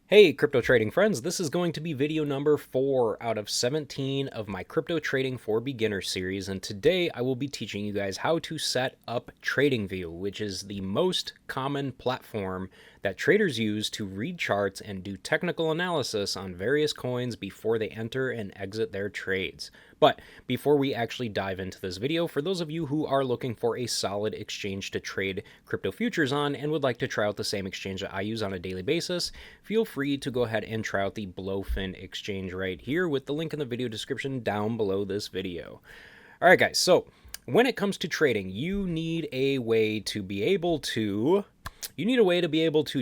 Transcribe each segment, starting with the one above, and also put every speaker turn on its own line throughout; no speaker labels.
Hey, crypto trading friends, this is going to be video number 4 out of 17 of my Crypto Trading for Beginners series, and today I will be teaching you guys how to set up TradingView, which is the most common platform that traders use to read charts and do technical analysis on various coins before they enter and exit their trades. But before we actually dive into this video, for those of you who are looking for a solid exchange to trade crypto futures on and would like to try out the same exchange that I use on a daily basis, feel free to go ahead and try out the Blowfin exchange right here with the link in the video description down below this video. All right, guys, so when it comes to trading, you need a way to be able to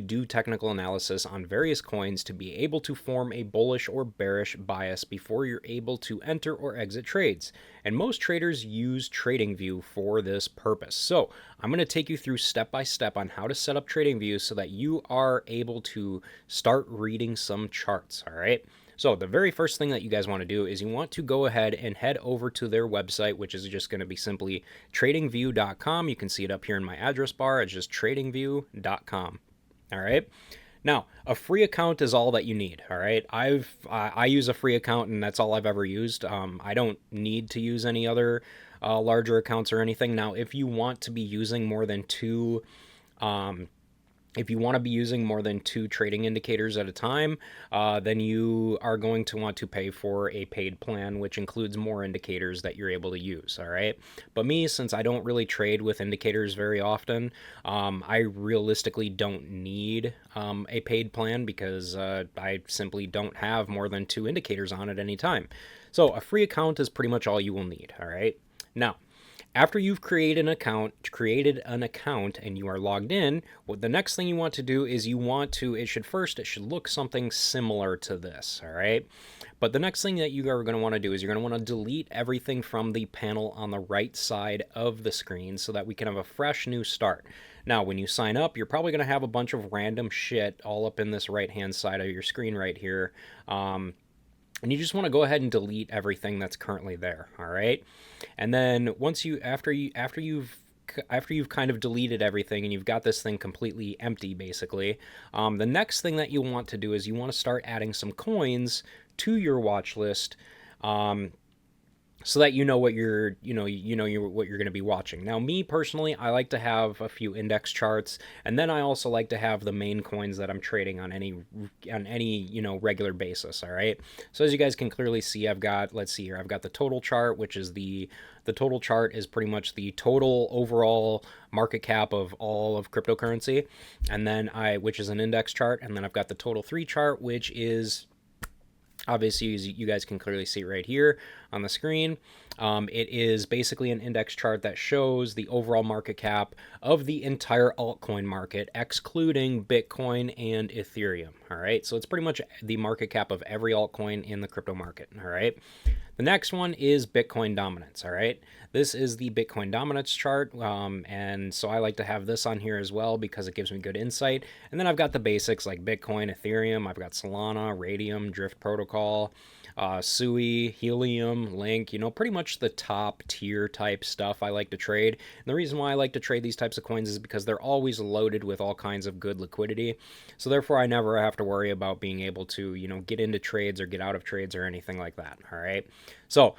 do technical analysis on various coins to be able to form a bullish or bearish bias before you're able to enter or exit trades. And most traders use TradingView for this purpose. So I'm going to take you through step by step on how to set up TradingView so that you are able to start reading some charts. All right. So the very first thing that you guys want to do is you want to go ahead and head over to their website, which is just going to be simply tradingview.com. You can see it up here in my address bar. It's just tradingview.com. All right. Now, a free account is all that you need. All right. I use a free account, and that's all I've ever used. I don't need to use any other larger accounts or anything. Now, if you want to be using more than two trading indicators at a time, then you are going to want to pay for a paid plan, which includes more indicators that you're able to use. All right. But me, since I don't really trade with indicators very often, I realistically don't need a paid plan because I simply don't have more than 2 indicators on at any time. So a free account is pretty much all you will need. All right. Now, after you've created an account and you are logged in, what the next thing you want to do is it should look something similar to this, all right? But the next thing that you are going to want to do is you're going to want to delete everything from the panel on the right side of the screen so that we can have a fresh new start. Now, when you sign up, you're probably going to have a bunch of random shit all up in this right-hand side of your screen right here. And you just want to go ahead and delete everything that's currently there, all right? And then after you've kind of deleted everything and you've got this thing completely empty, basically, the next thing that you want to do is you want to start adding some coins to your watch list, so that you know what you're going to be watching. Now, me personally, I like to have a few index charts, and then I also like to have the main coins that I'm trading on any regular basis. All right. So as you guys can clearly see, I've got the total chart, which is the total chart is pretty much the total overall market cap of all of cryptocurrency, and then which is an index chart, and then I've got the total 3 chart, which is obviously, you guys can clearly see right here on the screen. It is basically an index chart that shows the overall market cap of the entire altcoin market, excluding Bitcoin and Ethereum. All right, so it's pretty much the market cap of every altcoin in the crypto market. All right. The next one is Bitcoin dominance. All right. This is the Bitcoin dominance chart. And so I like to have this on here as well because it gives me good insight. And then I've got the basics like Bitcoin, Ethereum. I've got Solana, Radium, Drift Protocol, Sui, Helium, Link, pretty much the top tier type stuff I like to trade. And the reason why I like to trade these types of coins is because they're always loaded with all kinds of good liquidity. So therefore, I never have to worry about being able to, get into trades or get out of trades or anything like that. All right. So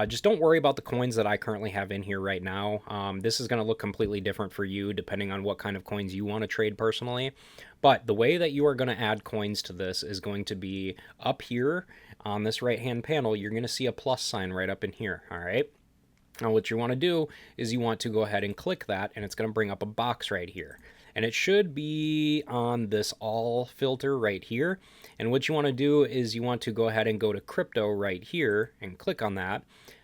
just don't worry about the coins that I currently have in here right now. This is going to look completely different for you depending on what kind of coins you want to trade personally. But the way that you are going to add coins to this is going to be up here on this right-hand panel. You're going to see a plus sign right up in here. All right. Now, what you want to do is you want to go ahead and click that, and it's going to bring up a box right here. And it should be on this all filter right here. And what you want to do is you want to go ahead and go to crypto right here and click on that.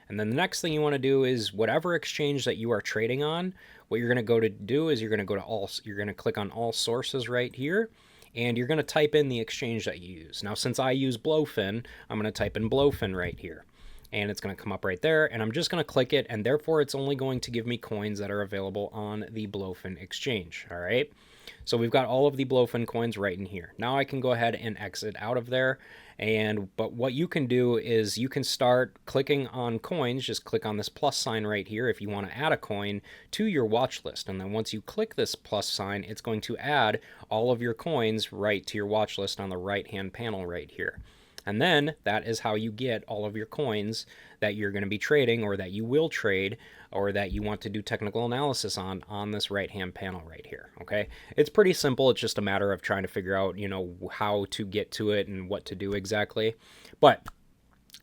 And then the next thing you want to do is whatever exchange that you are trading on, what you're going to go to do is you're going to click on all sources right here. And you're going to type in the exchange that you use. Now, since I use Blowfin, I'm going to type in Blowfin right here. And it's going to come up right there, and I'm just going to click it, and therefore it's only going to give me coins that are available on the Blowfin exchange. All right. So we've got all of the Blowfin coins right in here. Now I can go ahead and exit out of there. But what you can do is you can start clicking on coins. Just click on this plus sign right here if you want to add a coin to your watch list. And then once you click this plus sign, it's going to add all of your coins right to your watch list on the right hand panel right here. And then that is how you get all of your coins that you're going to be trading, or that you will trade, or that you want to do technical analysis on this right hand panel right here. Okay, it's pretty simple. It's just a matter of trying to figure out, how to get to it and what to do exactly. But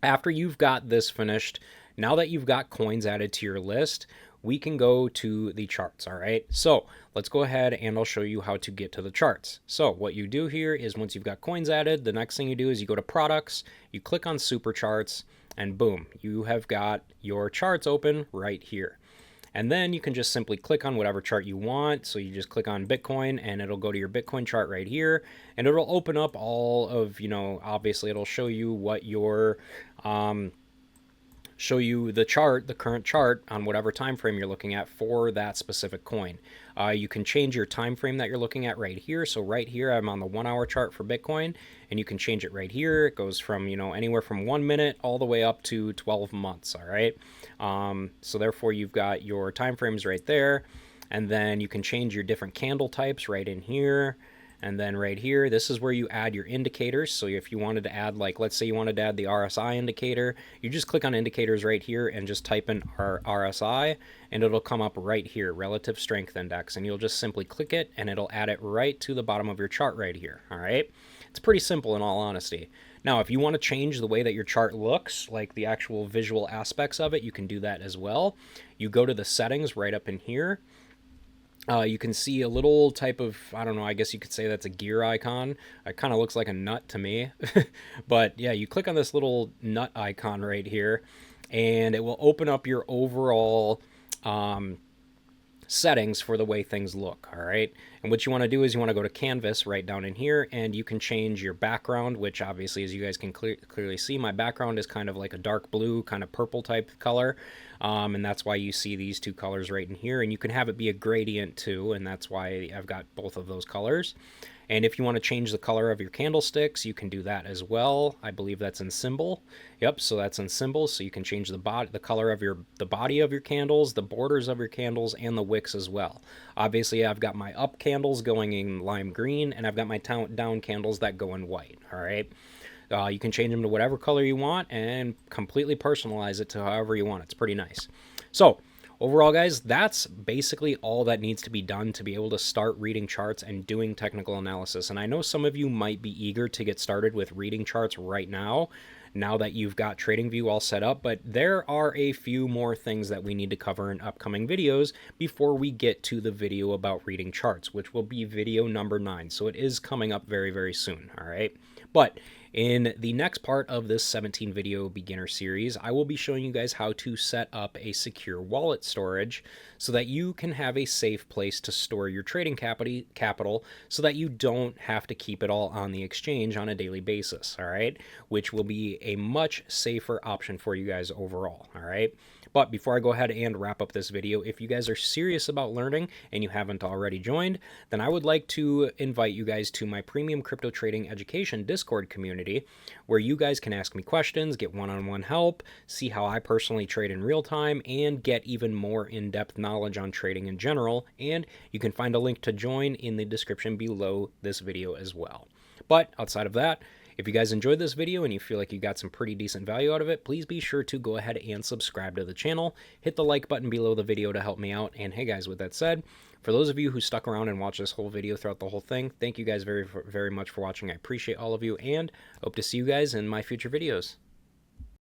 after you've got this finished, now that you've got coins added to your list, we can go to the charts. All right, so let's go ahead and I'll show you how to get to the charts. So what you do here is, once you've got coins added, the next thing you do is you go to products, you click on super charts, and boom, you have got your charts open right here. And then you can just simply click on whatever chart you want. So you just click on Bitcoin and it'll go to your Bitcoin chart right here, and it'll open up all of, obviously it'll show you what your show you the chart, the current chart on whatever time frame you're looking at for that specific coin. You can change your time frame that you're looking at right here. So right here, I'm on the 1 hour chart for Bitcoin, and you can change it right here. It goes from, anywhere from 1 minute all the way up to 12 months. All right. So therefore, you've got your time frames right there, and then you can change your different candle types right in here. And then right here, this is where you add your indicators. So if you wanted to add, like, let's say you wanted to add the RSI indicator, you just click on indicators right here and just type in RSI, and it'll come up right here, relative strength index. And you'll just simply click it and it'll add it right to the bottom of your chart right here. All right. It's pretty simple in all honesty. Now, if you want to change the way that your chart looks, like the actual visual aspects of it, you can do that as well. You go to the settings right up in here. You can see a little type of, I don't know, I guess you could say that's a gear icon. It kind of looks like a nut to me. But yeah, you click on this little nut icon right here, and it will open up your overall settings for the way things look. All right. And what you want to do is you want to go to canvas right down in here, and you can change your background, which obviously, as you guys can clearly see, my background is kind of like a dark blue, kind of purple type color. And that's why you see these two colors right in here, and you can have it be a gradient too. And that's why I've got both of those colors. And if you want to change the color of your candlesticks, you can do that as well. I believe that's in symbol. Yep, so that's in symbols. So you can change the color of the body of your candles, the borders of your candles, and the wicks as well. Obviously, I've got my up candles going in lime green, and I've got my down candles that go in white. All right. You can change them to whatever color you want and completely personalize it to however you want. It's pretty nice. So overall, guys, that's basically all that needs to be done to be able to start reading charts and doing technical analysis. And I know some of you might be eager to get started with reading charts right now that you've got TradingView all set up, but there are a few more things that we need to cover in upcoming videos before we get to the video about reading charts, which will be video number 9. So it is coming up very, very soon. All right. But in the next part of this 17 video beginner series, I will be showing you guys how to set up a secure wallet storage so that you can have a safe place to store your trading capital so that you don't have to keep it all on the exchange on a daily basis, all right? Which will be a much safer option for you guys overall, all right? But before I go ahead and wrap up this video, if you guys are serious about learning and you haven't already joined, then I would like to invite you guys to my premium crypto trading education Discord community, where you guys can ask me questions, get one-on-one help, see how I personally trade in real time, and get even more in-depth knowledge on trading in general. And you can find a link to join in the description below this video as well. But outside of that, if you guys enjoyed this video and you feel like you got some pretty decent value out of it, please be sure to go ahead and subscribe to the channel. Hit the like button below the video to help me out. And hey guys, with that said, for those of you who stuck around and watched this whole video throughout the whole thing, thank you guys very, very much for watching. I appreciate all of you, and hope to see you guys in my future videos.